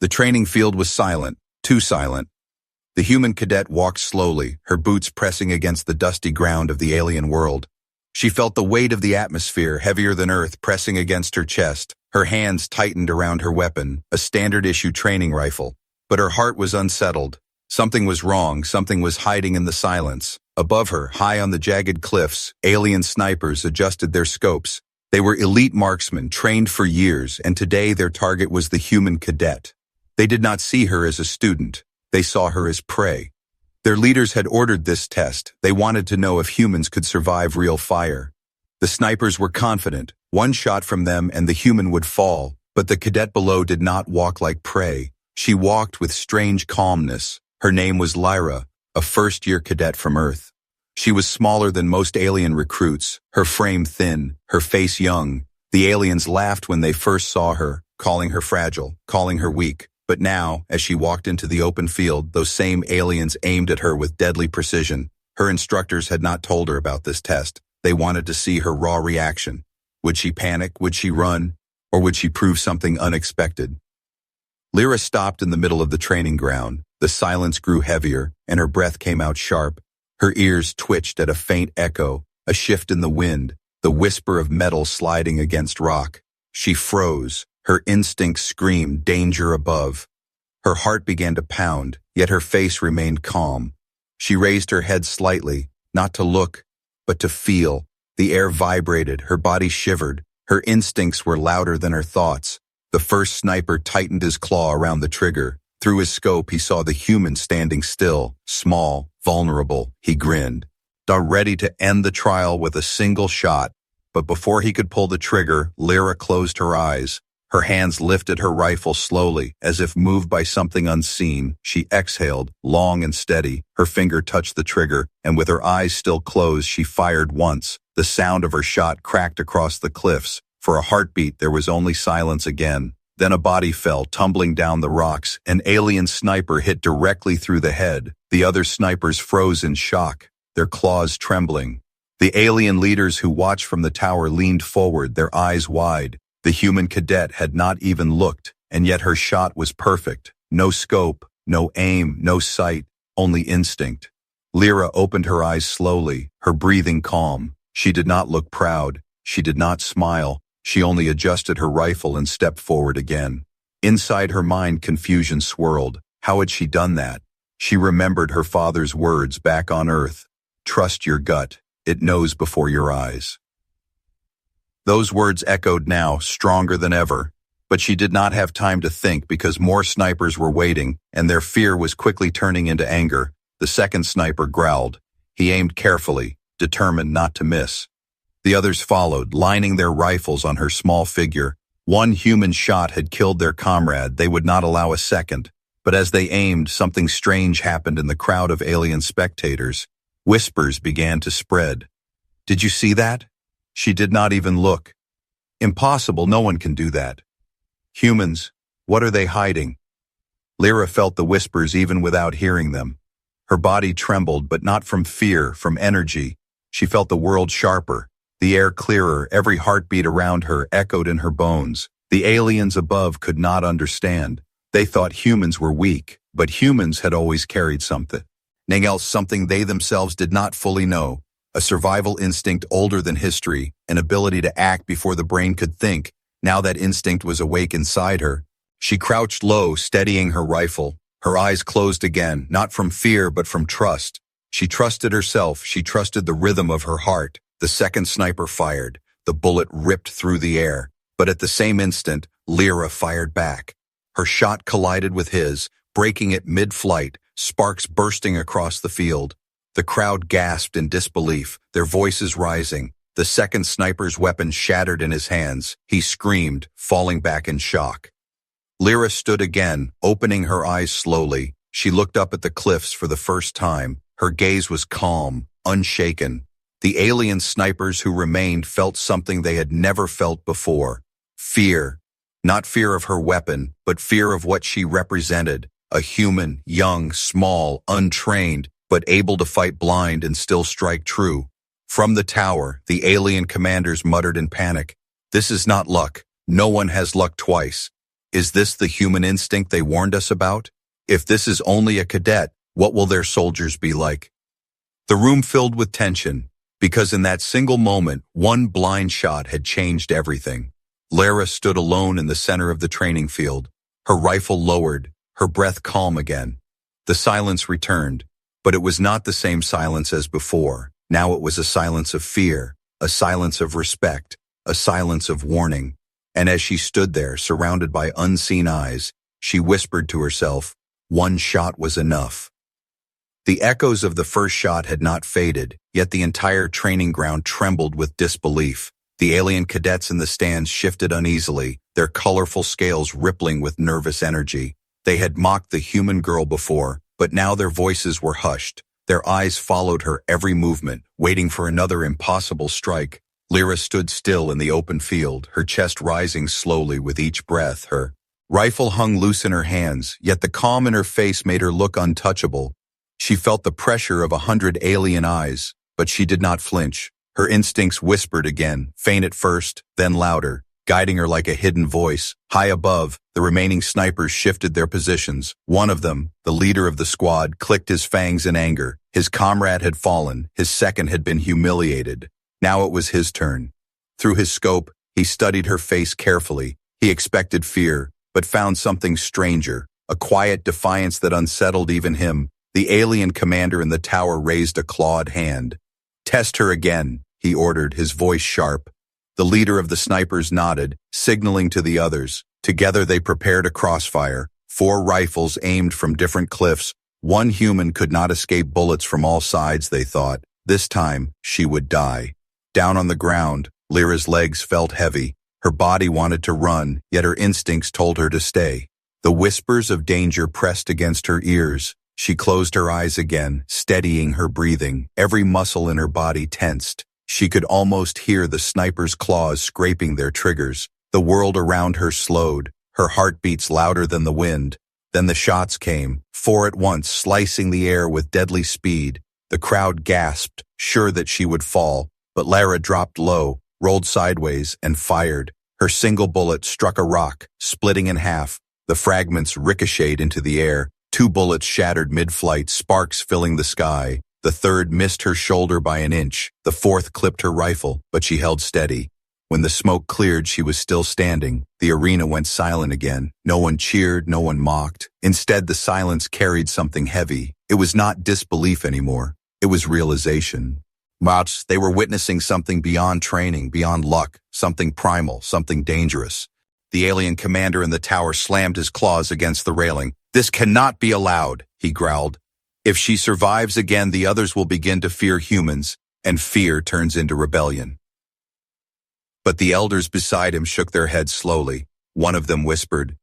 The training field was silent, too silent. The human cadet walked slowly, her boots pressing against the dusty ground of the alien world. She felt the weight of the atmosphere, heavier than earth, pressing against her chest. Her hands tightened around her weapon, a standard-issue training rifle. But her heart was unsettled. Something was wrong, something was hiding in the silence. Above her, high on the jagged cliffs, alien snipers adjusted their scopes. They were elite marksmen, trained for years, and today their target was the human cadet. They did not see her as a student. They saw her as prey. Their leaders had ordered this test. They wanted to know if humans could survive real fire. The snipers were confident. One shot from them and the human would fall. But the cadet below did not walk like prey. She walked with strange calmness. Her name was Lyra, a first-year cadet from Earth. She was smaller than most alien recruits, her frame thin, her face young. The aliens laughed when they first saw her, calling her fragile, calling her weak. But now, as she walked into the open field, those same aliens aimed at her with deadly precision. Her instructors had not told her about this test. They wanted to see her raw reaction. Would she panic? Would she run? Or would she prove something unexpected? Lyra stopped in the middle of the training ground. The silence grew heavier, and her breath came out sharp. Her ears twitched at a faint echo, a shift in the wind, the whisper of metal sliding against rock. She froze. Her instincts screamed danger above. Her heart began to pound, yet her face remained calm. She raised her head slightly, not to look, but to feel. The air vibrated, her body shivered. Her instincts were louder than her thoughts. The first sniper tightened his claw around the trigger. Through his scope, he saw the human standing still, small, vulnerable. He grinned, ready to end the trial with a single shot. But before he could pull the trigger, Lyra closed her eyes. Her hands lifted her rifle slowly, as if moved by something unseen. She exhaled, long and steady. Her finger touched the trigger, and with her eyes still closed, she fired once. The sound of her shot cracked across the cliffs. For a heartbeat, there was only silence again. Then a body fell, tumbling down the rocks. An alien sniper hit directly through the head. The other snipers froze in shock, their claws trembling. The alien leaders who watched from the tower leaned forward, their eyes wide. The human cadet had not even looked, and yet her shot was perfect. No scope, no aim, no sight, only instinct. Lyra opened her eyes slowly, her breathing calm. She did not look proud. She did not smile. She only adjusted her rifle and stepped forward again. Inside her mind, confusion swirled. How had she done that? She remembered her father's words back on Earth. Trust your gut. It knows before your eyes. Those words echoed now, stronger than ever. But she did not have time to think because more snipers were waiting, and their fear was quickly turning into anger. The second sniper growled. He aimed carefully, determined not to miss. The others followed, lining their rifles on her small figure. One human shot had killed their comrade. They would not allow a second. But as they aimed, something strange happened in the crowd of alien spectators. Whispers began to spread. Did you see that? She did not even look. Impossible, no one can do that. Humans, what are they hiding? Lyra felt the whispers even without hearing them. Her body trembled, but not from fear, from energy. She felt the world sharper, the air clearer, every heartbeat around her echoed in her bones. The aliens above could not understand. They thought humans were weak, but humans had always carried something else, something they themselves did not fully know. A survival instinct older than history, an ability to act before the brain could think. Now that instinct was awake inside her. She crouched low, steadying her rifle. Her eyes closed again, not from fear but from trust. She trusted herself, she trusted the rhythm of her heart. The second sniper fired. The bullet ripped through the air. But at the same instant, Lyra fired back. Her shot collided with his, breaking it mid-flight, sparks bursting across the field. The crowd gasped in disbelief, their voices rising. The second sniper's weapon shattered in his hands. He screamed, falling back in shock. Lyra stood again, opening her eyes slowly. She looked up at the cliffs for the first time. Her gaze was calm, unshaken. The alien snipers who remained felt something they had never felt before. Fear. Not fear of her weapon, but fear of what she represented. A human, young, small, untrained, but able to fight blind and still strike true. From the tower, the alien commanders muttered in panic. This is not luck. No one has luck twice. Is this the human instinct they warned us about? If this is only a cadet, what will their soldiers be like? The room filled with tension, because in that single moment, one blind shot had changed everything. Lara stood alone in the center of the training field, her rifle lowered, her breath calm again. The silence returned, but it was not the same silence as before. Now it was a silence of fear, a silence of respect, a silence of warning. And as she stood there, surrounded by unseen eyes, she whispered to herself, one shot was enough. The echoes of the first shot had not faded, yet the entire training ground trembled with disbelief. The alien cadets in the stands shifted uneasily, their colorful scales rippling with nervous energy. They had mocked the human girl before, but now their voices were hushed. Their eyes followed her every movement, waiting for another impossible strike. Lyra stood still in the open field, her chest rising slowly with each breath. Her rifle hung loose in her hands, yet the calm in her face made her look untouchable. She felt the pressure of 100 alien eyes, but she did not flinch. Her instincts whispered again, faint at first, then louder, guiding her like a hidden voice. High above, the remaining snipers shifted their positions. One of them, the leader of the squad, clicked his fangs in anger. His comrade had fallen, his second had been humiliated. Now it was his turn. Through his scope, he studied her face carefully. He expected fear, but found something stranger, a quiet defiance that unsettled even him. The alien commander in the tower raised a clawed hand. Test her again, he ordered, his voice sharp. The leader of the snipers nodded, signaling to the others. Together they prepared a crossfire. 4 rifles aimed from different cliffs. One human could not escape bullets from all sides, they thought. This time, she would die. Down on the ground, Lyra's legs felt heavy. Her body wanted to run, yet her instincts told her to stay. The whispers of danger pressed against her ears. She closed her eyes again, steadying her breathing. Every muscle in her body tensed. She could almost hear the sniper's claws scraping their triggers. The world around her slowed, her heartbeats louder than the wind. Then the shots came, 4 at once, slicing the air with deadly speed. The crowd gasped, sure that she would fall, but Lara dropped low, rolled sideways, and fired. Her single bullet struck a rock, splitting in half. The fragments ricocheted into the air. 2 bullets shattered mid-flight, sparks filling the sky. The third missed her shoulder by an inch. The fourth clipped her rifle, but she held steady. When the smoke cleared, she was still standing. The arena went silent again. No one cheered, no one mocked. Instead, the silence carried something heavy. It was not disbelief anymore. It was realization. They were witnessing something beyond training, beyond luck, something primal, something dangerous. The alien commander in the tower slammed his claws against the railing. This cannot be allowed, he growled. If she survives again, the others will begin to fear humans, and fear turns into rebellion. But the elders beside him shook their heads slowly. One of them whispered,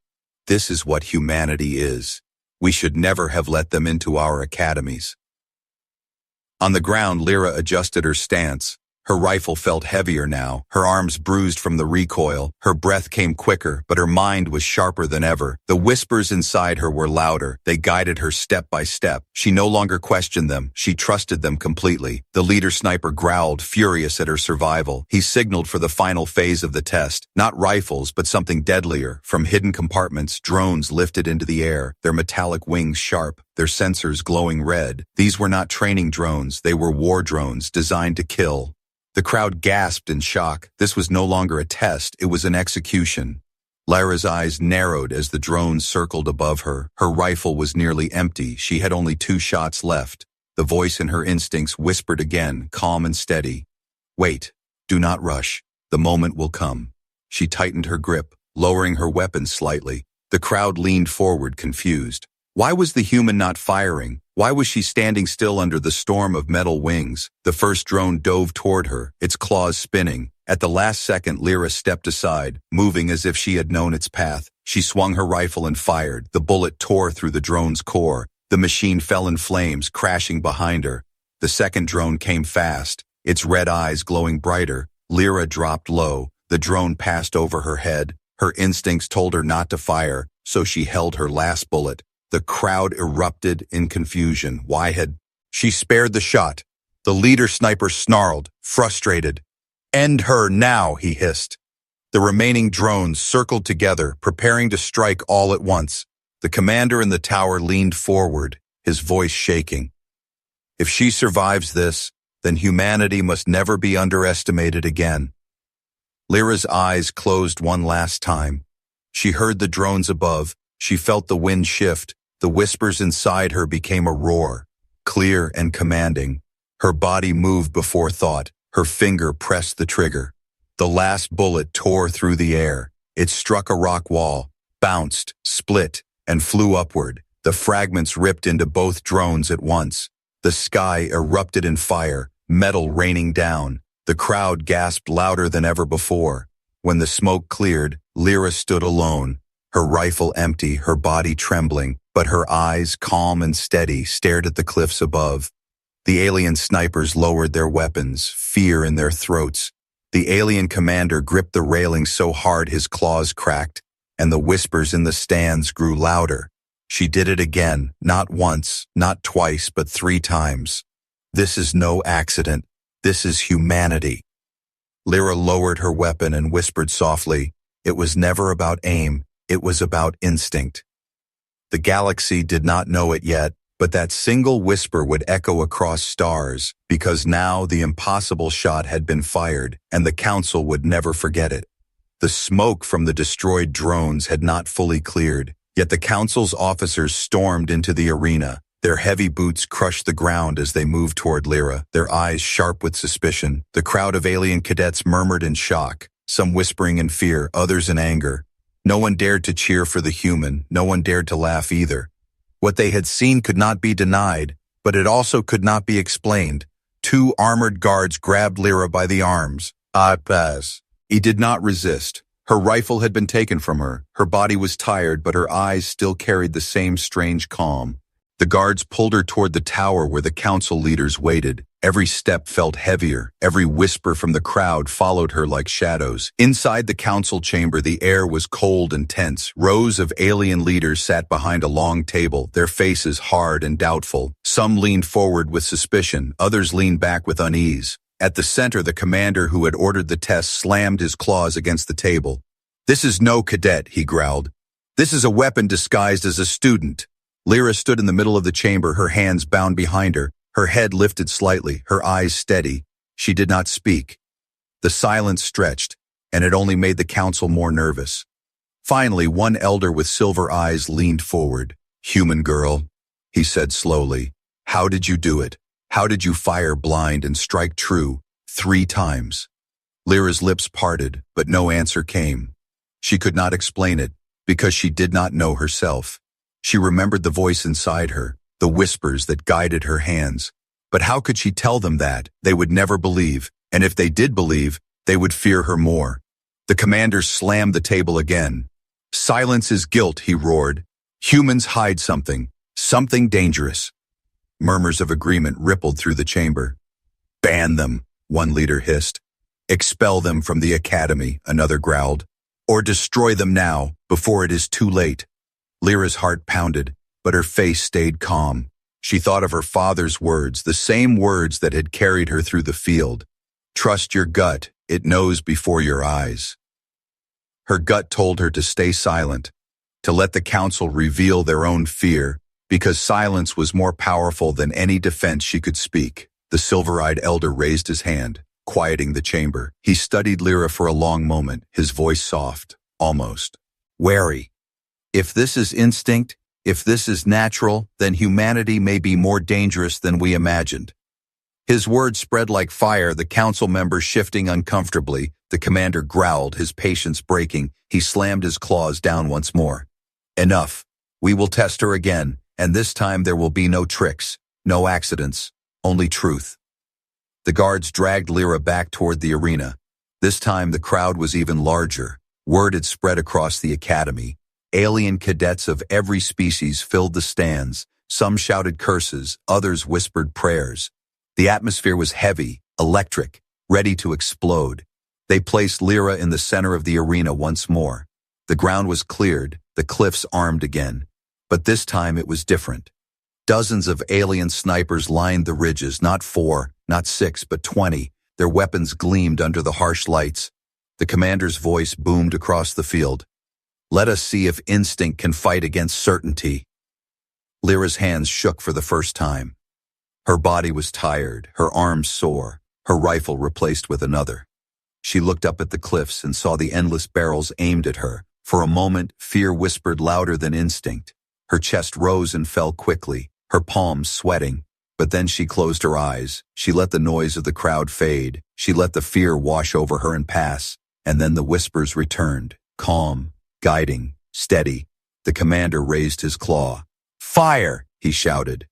"This is what humanity is. We should never have let them into our academies." On the ground, Lyra adjusted her stance. Her rifle felt heavier now, her arms bruised from the recoil. Her breath came quicker, but her mind was sharper than ever. The whispers inside her were louder. They guided her step by step. She no longer questioned them. She trusted them completely. The leader sniper growled, furious at her survival. He signaled for the final phase of the test. Not rifles, but something deadlier. From hidden compartments, drones lifted into the air, their metallic wings sharp, their sensors glowing red. These were not training drones. They were war drones designed to kill. The crowd gasped in shock. This was no longer a test, it was an execution. Lyra's eyes narrowed as the drones circled above her. Her rifle was nearly empty. She had only 2 shots left. The voice in her instincts whispered again, calm and steady. "Wait. Do not rush. The moment will come." She tightened her grip, lowering her weapon slightly. The crowd leaned forward, confused. Why was the human not firing? Why was she standing still under the storm of metal wings? The first drone dove toward her, its claws spinning. At the last second, Lyra stepped aside, moving as if she had known its path. She swung her rifle and fired. The bullet tore through the drone's core. The machine fell in flames, crashing behind her. The second drone came fast, its red eyes glowing brighter. Lyra dropped low. The drone passed over her head. Her instincts told her not to fire, so she held her last bullet. The crowd erupted in confusion. Why had she spared the shot? The leader sniper snarled, frustrated. "End her now," he hissed. The remaining drones circled together, preparing to strike all at once. The commander in the tower leaned forward, his voice shaking. If she survives this, then humanity must never be underestimated again. Lyra's eyes closed one last time. She heard the drones above, she felt the wind shift, the whispers inside her became a roar, clear and commanding. Her body moved before thought, her finger pressed the trigger. The last bullet tore through the air. It struck a rock wall, bounced, split, and flew upward. The fragments ripped into both drones at once. The sky erupted in fire, metal raining down. The crowd gasped louder than ever before. When the smoke cleared, Lyra stood alone, her rifle empty, her body trembling, but her eyes, calm and steady, stared at the cliffs above. The alien snipers lowered their weapons, fear in their throats. The alien commander gripped the railing so hard his claws cracked, and the whispers in the stands grew louder. She did it again, not once, not twice, but 3 times. This is no accident. This is humanity. Lyra lowered her weapon and whispered softly, "It was never about aim, it was about instinct." The galaxy did not know it yet, but that single whisper would echo across stars, because now the impossible shot had been fired, and the council would never forget it. The smoke from the destroyed drones had not fully cleared, yet the council's officers stormed into the arena. Their heavy boots crushed the ground as they moved toward Lyra, their eyes sharp with suspicion. The crowd of alien cadets murmured in shock, some whispering in fear, others in anger. No one dared to cheer for the human, no one dared to laugh either. What they had seen could not be denied, but it also could not be explained. 2 armored guards grabbed Lyra by the arms. "I pass." He did not resist. Her rifle had been taken from her. Her body was tired, but her eyes still carried the same strange calm. The guards pulled her toward the tower where the council leaders waited. Every step felt heavier. Every whisper from the crowd followed her like shadows. Inside the council chamber, the air was cold and tense. Rows of alien leaders sat behind a long table, their faces hard and doubtful. Some leaned forward with suspicion, others leaned back with unease. At the center, the commander who had ordered the test slammed his claws against the table. "This is no cadet," he growled. "This is a weapon disguised as a student." Lyra stood in the middle of the chamber, her hands bound behind her, her head lifted slightly, her eyes steady. She did not speak. The silence stretched, and it only made the council more nervous. Finally, one elder with silver eyes leaned forward. "Human girl," he said slowly, "how did you do it? How did you fire blind and strike true 3 times? Lyra's lips parted, but no answer came. She could not explain it, because she did not know herself. She remembered the voice inside her, the whispers that guided her hands. But how could she tell them that? They would never believe, and if they did believe, they would fear her more. The commander slammed the table again. "Silence is guilt," he roared. "Humans hide something, something dangerous." Murmurs of agreement rippled through the chamber. "Ban them," one leader hissed. "Expel them from the academy," another growled. "Or destroy them now, before it is too late." Lyra's heart pounded, but her face stayed calm. She thought of her father's words, the same words that had carried her through the field. "Trust your gut, it knows before your eyes." Her gut told her to stay silent, to let the council reveal their own fear, because silence was more powerful than any defense she could speak. The silver-eyed elder raised his hand, quieting the chamber. He studied Lyra for a long moment, his voice soft, almost wary. "If this is instinct, if this is natural, then humanity may be more dangerous than we imagined." His words spread like fire, the council members shifting uncomfortably. The commander growled, his patience breaking. He slammed his claws down once more. "Enough. We will test her again, and this time there will be no tricks, no accidents, only truth." The guards dragged Lyra back toward the arena. This time the crowd was even larger. Word had spread across the academy. Alien cadets of every species filled the stands. Some shouted curses, others whispered prayers. The atmosphere was heavy, electric, ready to explode. They placed Lyra in the center of the arena once more. The ground was cleared, the cliffs armed again. But this time it was different. Dozens of alien snipers lined the ridges, not 4, not 6, but 20. Their weapons gleamed under the harsh lights. The commander's voice boomed across the field. Let us see if instinct can fight against certainty. Lyra's hands shook for the first time. Her body was tired, her arms sore, her rifle replaced with another. She looked up at the cliffs and saw the endless barrels aimed at her. For a moment, fear whispered louder than instinct. Her chest rose and fell quickly, her palms sweating. But then she closed her eyes. She let the noise of the crowd fade. She let the fear wash over her and pass. And then the whispers returned, calm, guiding, steady. The commander raised his claw. Fire! He shouted.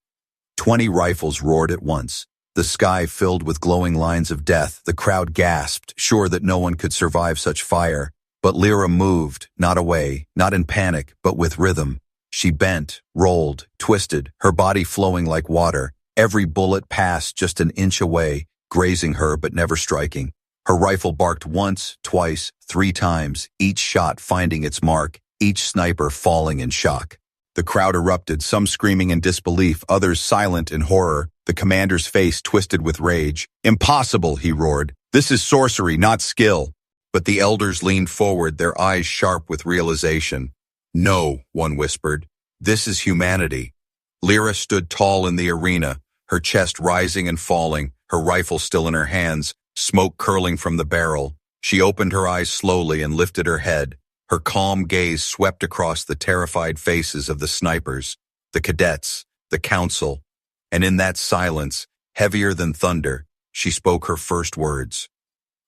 20 rifles roared at once. The sky filled with glowing lines of death. The crowd gasped, sure that no one could survive such fire. But Lyra moved, not away, not in panic, but with rhythm. She bent, rolled, twisted, her body flowing like water. Every bullet passed just an inch away, grazing her but never striking. Her rifle barked once, twice, 3 times, each shot finding its mark, each sniper falling in shock. The crowd erupted, some screaming in disbelief, others silent in horror. The commander's face twisted with rage. Impossible, he roared. This is sorcery, not skill. But the elders leaned forward, their eyes sharp with realization. No, one whispered. This is humanity. Lyra stood tall in the arena, her chest rising and falling, her rifle still in her hands, smoke curling from the barrel. She opened her eyes slowly and lifted her head. Her calm gaze swept across the terrified faces of the snipers, the cadets, the council. And in that silence, heavier than thunder, she spoke her first words.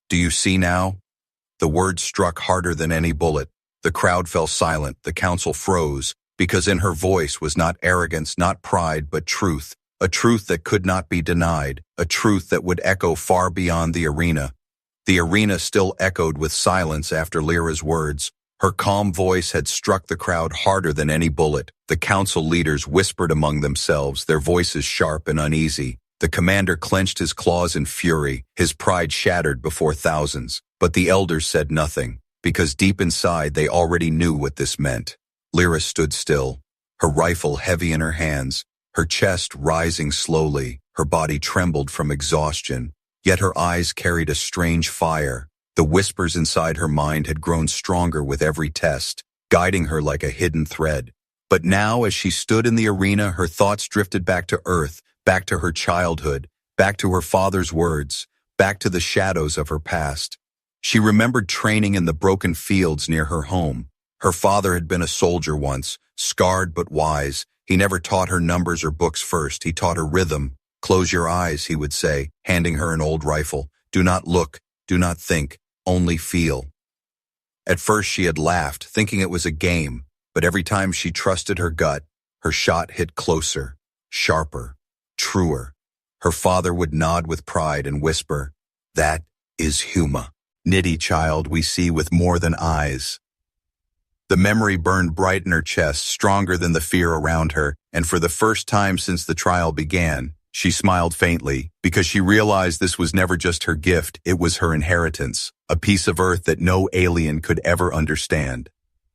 Do you see now? The words struck harder than any bullet. The crowd fell silent, the council froze, because in her voice was not arrogance, not pride, but truth. A truth that could not be denied, a truth that would echo far beyond the arena. The arena still echoed with silence after Lyra's words. Her calm voice had struck the crowd harder than any bullet. The council leaders whispered among themselves, their voices sharp and uneasy. The commander clenched his claws in fury, his pride shattered before thousands. But the elders said nothing, because deep inside they already knew what this meant. Lyra stood still, her rifle heavy in her hands, her chest rising slowly, her body trembled from exhaustion, yet her eyes carried a strange fire. The whispers inside her mind had grown stronger with every test, guiding her like a hidden thread. But now, as she stood in the arena, her thoughts drifted back to Earth, back to her childhood, back to her father's words, back to the shadows of her past. She remembered training in the broken fields near her home. Her father had been a soldier once, scarred but wise. He never taught her numbers or books first. He taught her rhythm. Close your eyes, he would say, handing her an old rifle. Do not look, do not think, only feel. At first she had laughed, thinking it was a game, but every time she trusted her gut, her shot hit closer, sharper, truer. Her father would nod with pride and whisper, that is Huma. Nitty child we see with more than eyes. The memory burned bright in her chest, stronger than the fear around her, and for the first time since the trial began, she smiled faintly, because she realized this was never just her gift, it was her inheritance, a piece of earth that no alien could ever understand.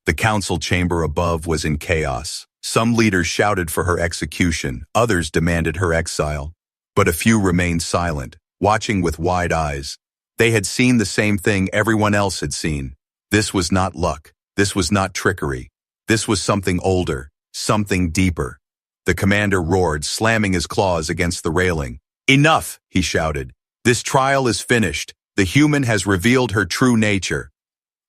The council chamber above was in chaos. Some leaders shouted for her execution, others demanded her exile. But a few remained silent, watching with wide eyes. They had seen the same thing everyone else had seen. This was not luck. This was not trickery. This was something older, something deeper. The commander roared, slamming his claws against the railing. Enough, he shouted. This trial is finished. The human has revealed her true nature.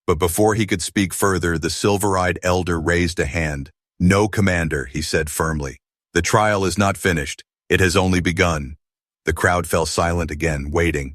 But before he could speak further, the silver-eyed elder raised a hand. No, commander, he said firmly. The trial is not finished. It has only begun. The crowd fell silent again, waiting.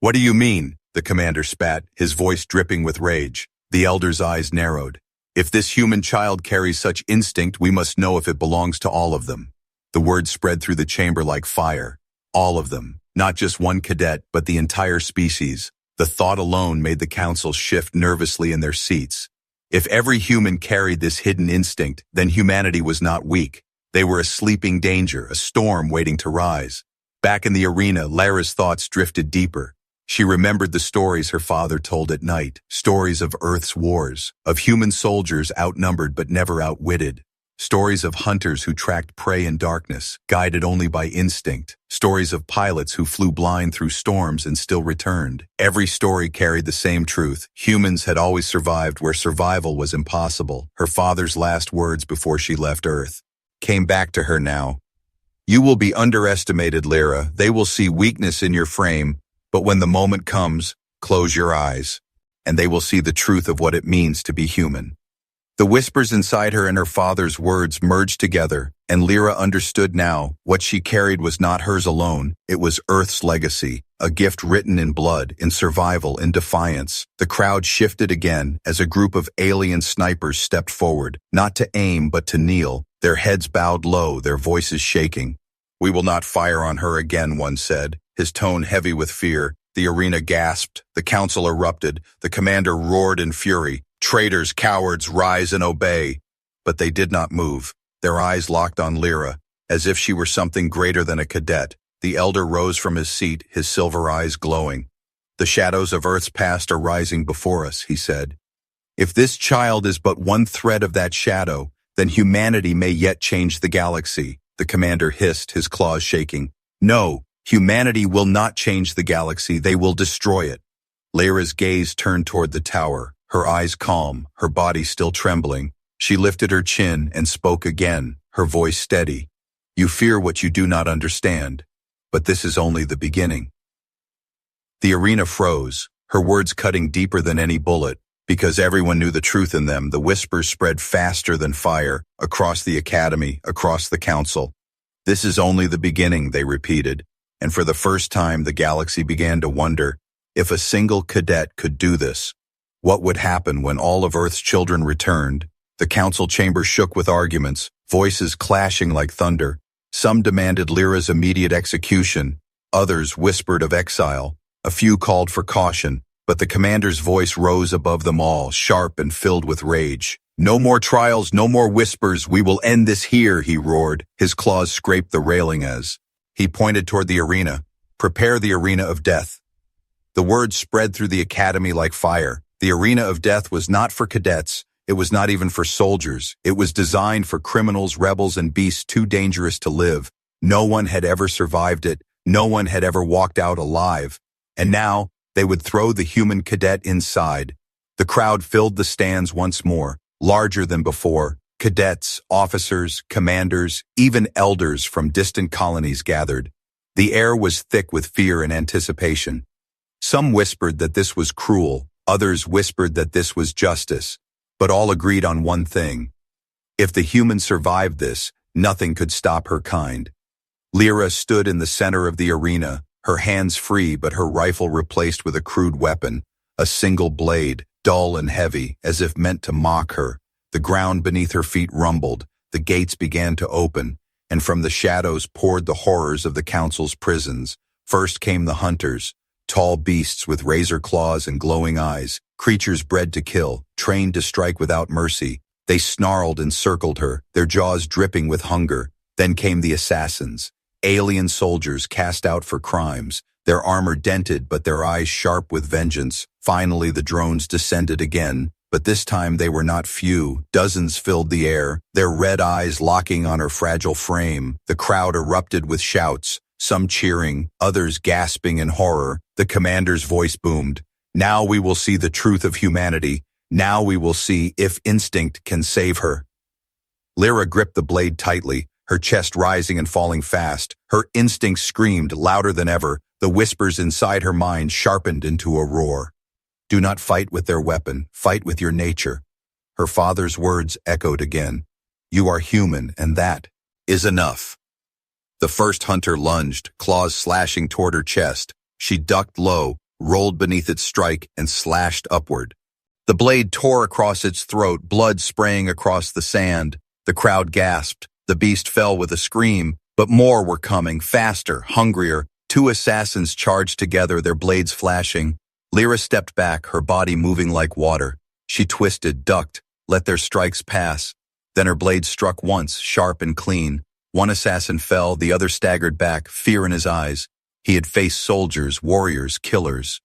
What do you mean? The commander spat, his voice dripping with rage. The elder's eyes narrowed. If this human child carries such instinct, we must know if it belongs to all of them. The word spread through the chamber like fire. All of them. Not just one cadet, but the entire species. The thought alone made the council shift nervously in their seats. If every human carried this hidden instinct, then humanity was not weak. They were a sleeping danger, a storm waiting to rise. Back in the arena, Lyra's thoughts drifted deeper. She remembered the stories her father told at night, stories of Earth's wars, of human soldiers outnumbered but never outwitted, Stories of hunters who tracked prey in darkness, guided only by instinct. Stories of pilots who flew blind through storms and still returned. Every story carried the same truth. Humans had always survived where survival was impossible. Her father's last words before she left Earth came back to her now. You will be underestimated, Lyra. They will see weakness in your frame, but when the moment comes, close your eyes, and they will see the truth of what it means to be human. The whispers inside her and her father's words merged together, and Lyra understood now what she carried was not hers alone. It was Earth's legacy, a gift written in blood, in survival, in defiance. The crowd shifted again as a group of alien snipers stepped forward, not to aim but to kneel, their heads bowed low, their voices shaking. We will not fire on her again, one said, his tone heavy with fear. The arena gasped, the council erupted, the commander roared in fury. Traitors, cowards, rise and obey. But they did not move, their eyes locked on Lyra, as if she were something greater than a cadet. The elder rose from his seat, his silver eyes glowing. The shadows of Earth's past are rising before us, he said. If this child is but one thread of that shadow, then humanity may yet change the galaxy, the commander hissed, his claws shaking. No, humanity will not change the galaxy, they will destroy it. Lyra's gaze turned toward the tower. Her eyes calm, her body still trembling. She lifted her chin and spoke again, her voice steady. You fear what you do not understand, but this is only the beginning. The arena froze, her words cutting deeper than any bullet. Because everyone knew the truth in them, the whispers spread faster than fire, across the academy, across the council. This is only the beginning, they repeated, and for the first time the galaxy began to wonder if a single cadet could do this. What would happen when all of Earth's children returned? The council chamber shook with arguments, voices clashing like thunder. Some demanded Lyra's immediate execution, others whispered of exile. A few called for caution, but the commander's voice rose above them all, sharp and filled with rage. No more trials, no more whispers, we will end this here, he roared. His claws scraped the railing as he pointed toward the arena. Prepare the arena of death. The words spread through the academy like fire. The arena of death was not for cadets, it was not even for soldiers. It was designed for criminals, rebels, and beasts too dangerous to live. No one had ever survived it, no one had ever walked out alive. And now, they would throw the human cadet inside. The crowd filled the stands once more, larger than before. Cadets, officers, commanders, even elders from distant colonies gathered. The air was thick with fear and anticipation. Some whispered that this was cruel. Others whispered that this was justice, but all agreed on one thing. If the humans survived this, nothing could stop her kind. Lyra stood in the center of the arena, her hands free but her rifle replaced with a crude weapon, a single blade, dull and heavy, as if meant to mock her. The ground beneath her feet rumbled, the gates began to open, and from the shadows poured the horrors of the council's prisons. First came the hunters, tall beasts with razor claws and glowing eyes, creatures bred to kill, trained to strike without mercy. They snarled and circled her, their jaws dripping with hunger. Then came the assassins, alien soldiers cast out for crimes, their armor dented but their eyes sharp with vengeance. Finally the drones descended again, but this time they were not few. Dozens filled the air, their red eyes locking on her fragile frame. The crowd erupted with shouts, some cheering, others gasping in horror. The commander's voice boomed. Now we will see the truth of humanity. Now we will see if instinct can save her. Lyra gripped the blade tightly, her chest rising and falling fast. Her instincts screamed louder than ever. The whispers inside her mind sharpened into a roar. Do not fight with their weapon, fight with your nature. Her father's words echoed again. You are human, and that is enough. The first hunter lunged, claws slashing toward her chest. She ducked low, rolled beneath its strike, and slashed upward. The blade tore across its throat, blood spraying across the sand. The crowd gasped. The beast fell with a scream, but more were coming, faster, hungrier. Two assassins charged together, their blades flashing. Lyra stepped back, her body moving like water. She twisted, ducked, let their strikes pass. Then her blade struck once, sharp and clean. One assassin fell, the other staggered back, fear in his eyes. He had faced soldiers, warriors, killers.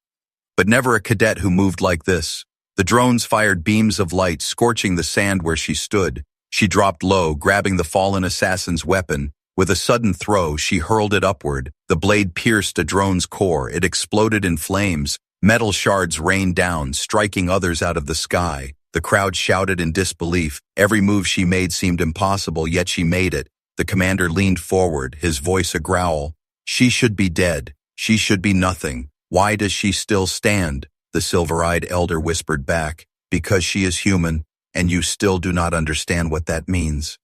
But never a cadet who moved like this. The drones fired beams of light, scorching the sand where she stood. She dropped low, grabbing the fallen assassin's weapon. With a sudden throw, she hurled it upward. The blade pierced a drone's core. It exploded in flames. Metal shards rained down, striking others out of the sky. The crowd shouted in disbelief. Every move she made seemed impossible, yet she made it. The commander leaned forward, his voice a growl. She should be dead. She should be nothing. Why does she still stand? The silver-eyed elder whispered back. Because she is human, and you still do not understand what that means.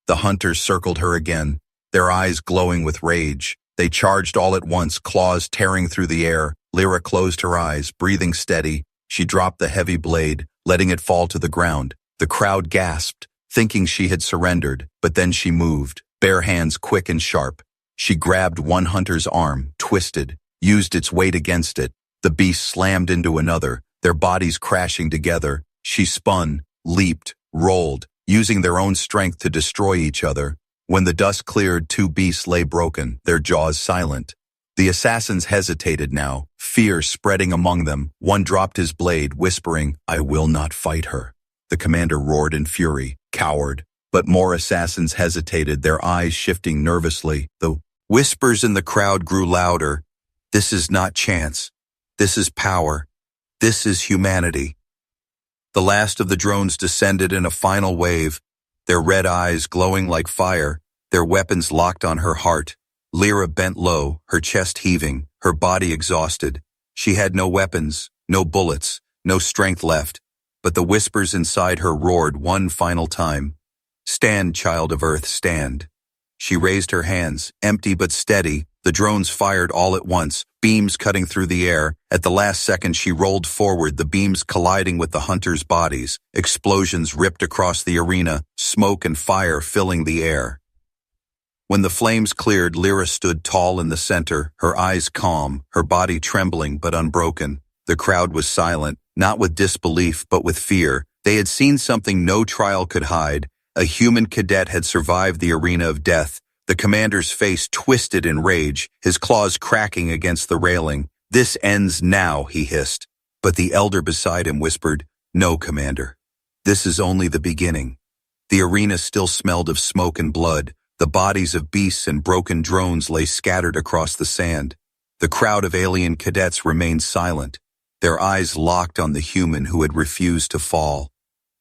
The hunters circled her again, their eyes glowing with rage. They charged all at once, claws tearing through the air. Lyra closed her eyes, breathing steady. She dropped the heavy blade, letting it fall to the ground. The crowd gasped, thinking she had surrendered, but then she moved, bare hands quick and sharp. She grabbed one hunter's arm, twisted, used its weight against it. The beast slammed into another, their bodies crashing together. She spun, leaped, rolled, using their own strength to destroy each other. When the dust cleared, two beasts lay broken, their jaws silent. The assassins hesitated now, fear spreading among them. One dropped his blade, whispering, "I will not fight her." The commander roared in fury, "Coward." But more assassins hesitated, their eyes shifting nervously. The whispers in the crowd grew louder. This is not chance. This is power. This is humanity. The last of the drones descended in a final wave, their red eyes glowing like fire, their weapons locked on her heart. Lyra bent low, her chest heaving, her body exhausted. She had no weapons, no bullets, no strength left, but the whispers inside her roared one final time. "Stand, child of Earth, stand." She raised her hands, empty but steady. The drones fired all at once, beams cutting through the air. At the last second she rolled forward, the beams colliding with the hunters' bodies. Explosions ripped across the arena, smoke and fire filling the air. When the flames cleared, Lyra stood tall in the center, her eyes calm, her body trembling but unbroken. The crowd was silent, not with disbelief but with fear. They had seen something no trial could hide. A human cadet had survived the arena of death. The commander's face twisted in rage, his claws cracking against the railing. "This ends now," he hissed. But the elder beside him whispered, "No, Commander. This is only the beginning." The arena still smelled of smoke and blood. The bodies of beasts and broken drones lay scattered across the sand. The crowd of alien cadets remained silent, their eyes locked on the human who had refused to fall.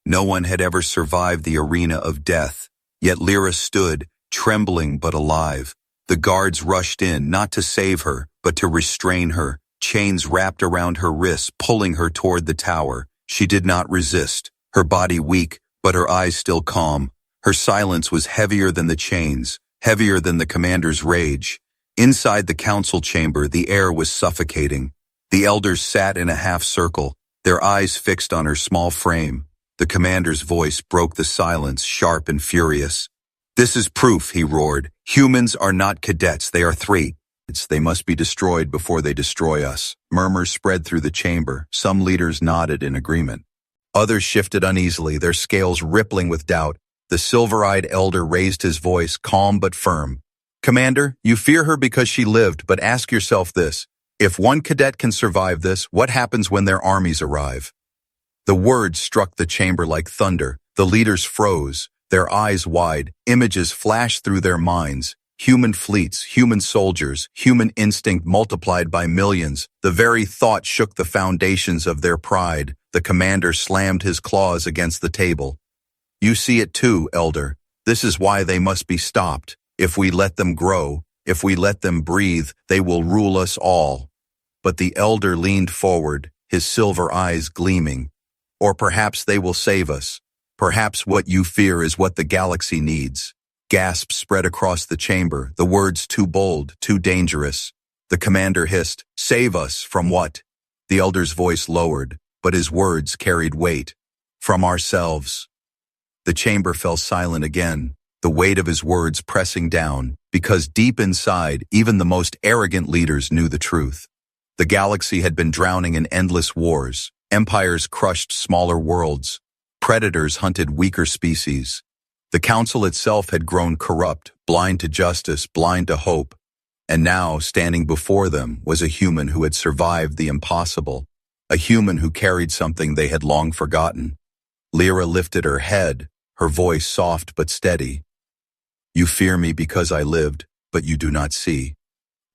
No one had ever survived the arena of death, yet Lyra stood, trembling but alive. The guards rushed in, not to save her, but to restrain her, chains wrapped around her wrists, pulling her toward the tower. She did not resist, her body weak, but her eyes still calm. Her silence was heavier than the chains, heavier than the commander's rage. Inside the council chamber, the air was suffocating. The elders sat in a half circle, their eyes fixed on her small frame. The commander's voice broke the silence, sharp and furious. "This is proof," he roared. "Humans are not cadets, they are threats. They must be destroyed before they destroy us." Murmurs spread through the chamber. Some leaders nodded in agreement. Others shifted uneasily, their scales rippling with doubt. The silver-eyed elder raised his voice, calm but firm. "Commander, you fear her because she lived, but ask yourself this. If one cadet can survive this, what happens when their armies arrive?" The words struck the chamber like thunder. The leaders froze, their eyes wide. Images flashed through their minds. Human fleets, human soldiers, human instinct multiplied by millions. The very thought shook the foundations of their pride. The commander slammed his claws against the table. "You see it too, Elder. This is why they must be stopped. If we let them grow, if we let them breathe, they will rule us all." But the elder leaned forward, his silver eyes gleaming. "Or perhaps they will save us. Perhaps what you fear is what the galaxy needs." Gasps spread across the chamber, the words too bold, too dangerous. The commander hissed, "Save us from what?" The elder's voice lowered, but his words carried weight. "From ourselves." The chamber fell silent again, the weight of his words pressing down, because deep inside, even the most arrogant leaders knew the truth. The galaxy had been drowning in endless wars. Empires crushed smaller worlds. Predators hunted weaker species. The council itself had grown corrupt, blind to justice, blind to hope. And now, standing before them, was a human who had survived the impossible, a human who carried something they had long forgotten. Lyra lifted her head, her voice soft but steady. You fear me because I lived, but you do not see.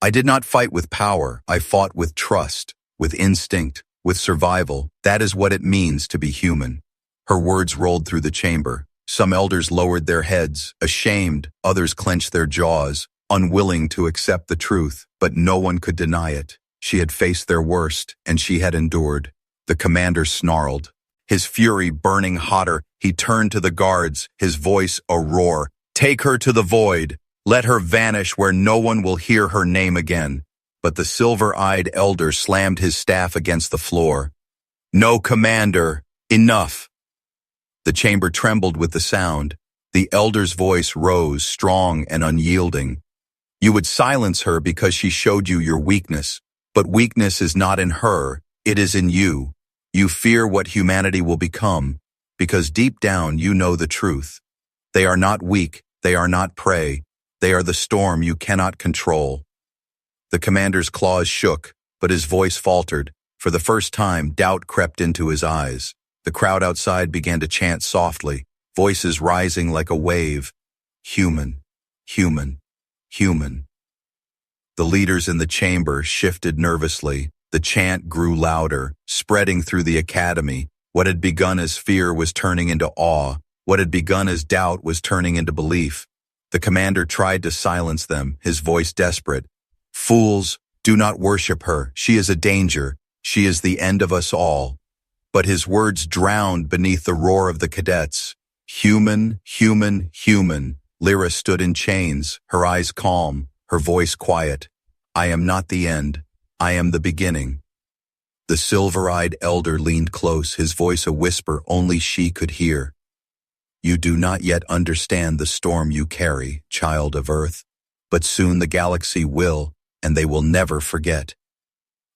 I did not fight with power, I fought with trust, with instinct, with survival. That is what it means to be human. Her words rolled through the chamber. Some elders lowered their heads, ashamed, others clenched their jaws, unwilling to accept the truth, but no one could deny it. She had faced their worst, and she had endured. The commander snarled. His fury burning hotter, he turned to the guards, his voice a roar. Take her to the void. Let her vanish where no one will hear her name again. But the silver-eyed elder slammed his staff against the floor. No, commander, enough. The chamber trembled with the sound. The elder's voice rose, strong and unyielding. You would silence her because she showed you your weakness. But weakness is not in her, it is in you. You fear what humanity will become, because deep down you know the truth. They are not weak, they are not prey, they are the storm you cannot control. The commander's claws shook, but his voice faltered. For the first time, doubt crept into his eyes. The crowd outside began to chant softly, voices rising like a wave. Human, human, human. The leaders in the chamber shifted nervously. The chant grew louder, spreading through the academy. What had begun as fear was turning into awe. What had begun as doubt was turning into belief. The commander tried to silence them, his voice desperate. Fools, do not worship her. She is a danger. She is the end of us all. But his words drowned beneath the roar of the cadets. Human, human, human. Lyra stood in chains, her eyes calm, her voice quiet. I am not the end. I am the beginning. The silver-eyed elder leaned close, his voice a whisper only she could hear. You do not yet understand the storm you carry, child of Earth, but soon the galaxy will, and they will never forget.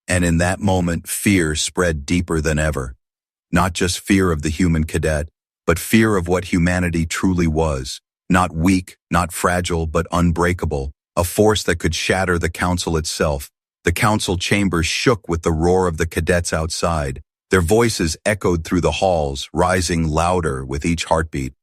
And in that moment, fear spread deeper than ever. Not just fear of the human cadet, but fear of what humanity truly was. Not weak, not fragile, but unbreakable. A force that could shatter the council itself. The council chamber shook with the roar of the cadets outside. Their voices echoed through the halls, rising louder with each heartbeat.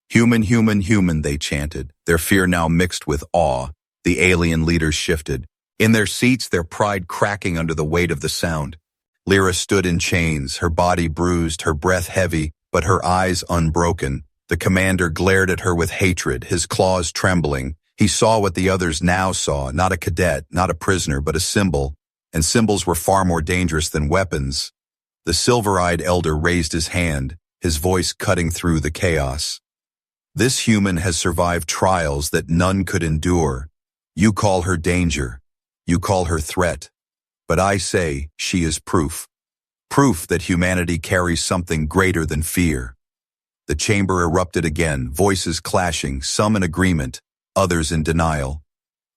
Human, human, human, they chanted, their fear now mixed with awe. The alien leaders shifted. In their seats, their pride cracking under the weight of the sound. Lyra stood in chains, her body bruised, her breath heavy, but her eyes unbroken. The commander glared at her with hatred, his claws trembling. He saw what the others now saw, not a cadet, not a prisoner, but a symbol. And symbols were far more dangerous than weapons. The silver-eyed elder raised his hand, his voice cutting through the chaos. This human has survived trials that none could endure. You call her danger. You call her threat. But I say she is proof. Proof that humanity carries something greater than fear. The chamber erupted again, voices clashing, some in agreement, others in denial.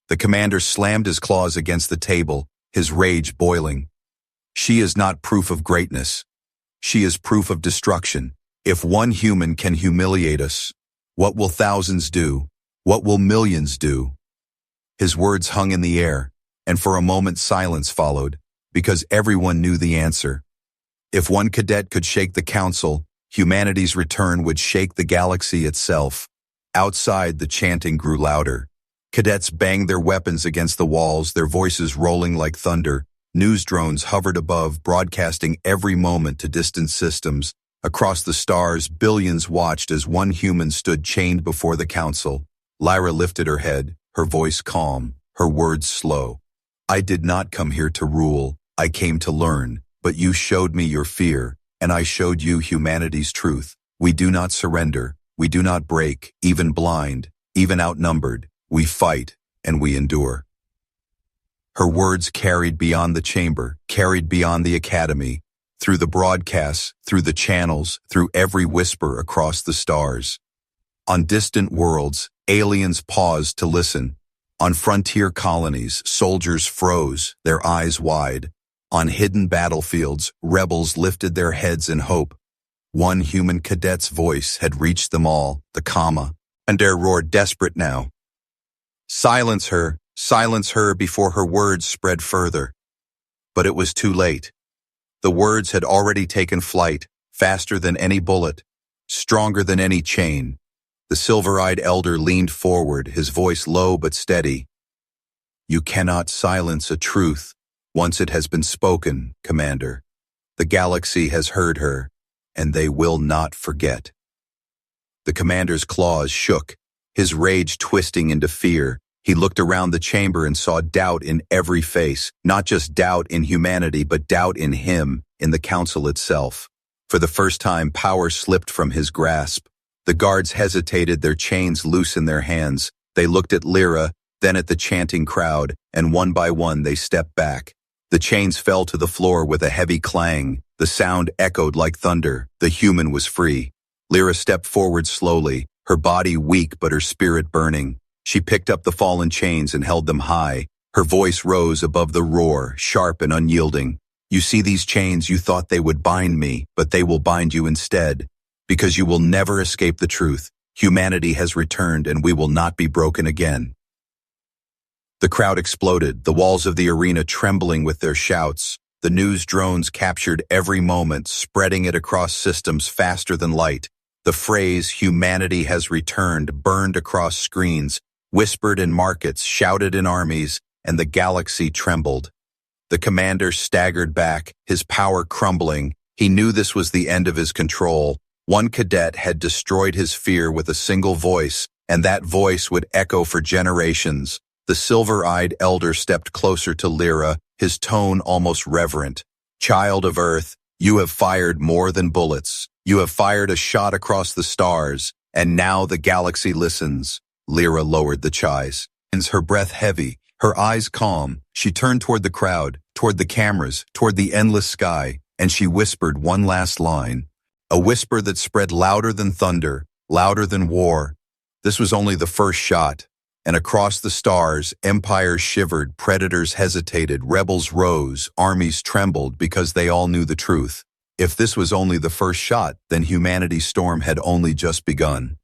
The commander slammed his claws against the table, his rage boiling. She is not proof of greatness. She is proof of destruction. If one human can humiliate us, what will thousands do? What will millions do? His words hung in the air, and for a moment silence followed, because everyone knew the answer. If one cadet could shake the council, humanity's return would shake the galaxy itself. Outside, the chanting grew louder. Cadets banged their weapons against the walls, their voices rolling like thunder. News drones hovered above, broadcasting every moment to distant systems. Across the stars, billions watched as one human stood chained before the council. Lyra lifted her head, her voice calm, her words slow. I did not come here to rule, I came to learn, but you showed me your fear, and I showed you humanity's truth. We do not surrender, we do not break, even blind, even outnumbered. We fight, and we endure. Her words carried beyond the chamber, carried beyond the academy, through the broadcasts, through the channels, through every whisper across the stars. On distant worlds, aliens paused to listen. On frontier colonies, soldiers froze, their eyes wide. On hidden battlefields, rebels lifted their heads in hope. One human cadet's voice had reached them all, the comma, and they roared desperate now. Silence her before her words spread further. But it was too late. The words had already taken flight, faster than any bullet. stronger than any chain. The silver-eyed elder leaned forward, his voice low but steady. "You cannot silence a truth once it has been spoken, Commander. The galaxy has heard her, and they will not forget." The commander's claws shook, his rage twisting into fear. He looked around the chamber and saw doubt in every face, not just doubt in humanity, but doubt in him, in the council itself. For the first time, power slipped from his grasp. The guards hesitated, their chains loose in their hands. They looked at Lyra, then at the chanting crowd, and one by one they stepped back. The chains fell to the floor with a heavy clang. The sound echoed like thunder. The human was free. Lyra stepped forward slowly, her body weak but her spirit burning. She picked up the fallen chains and held them high. Her voice rose above the roar, sharp and unyielding. "You see these chains, you thought they would bind me, but they will bind you instead. Because you will never escape the truth. Humanity has returned and we will not be broken again." The crowd exploded, the walls of the arena trembling with their shouts. The news drones captured every moment, spreading it across systems faster than light. The phrase, "Humanity has returned," burned across screens, whispered in markets, shouted in armies, and the galaxy trembled. The commander staggered back, his power crumbling. He knew this was the end of his control. One cadet had destroyed his fear with a single voice, and that voice would echo for generations. The silver-eyed elder stepped closer to Lyra, his tone almost reverent. "Child of Earth, you have fired more than bullets. You have fired a shot across the stars, and now the galaxy listens." Lyra lowered the chise, her breath heavy, her eyes calm. She turned toward the crowd, toward the cameras, toward the endless sky, and she whispered one last line. A whisper that spread louder than thunder, louder than war. This was only the first shot. And across the stars, empires shivered, predators hesitated, rebels rose, armies trembled because they all knew the truth. If this was only the first shot, then humanity's storm had only just begun.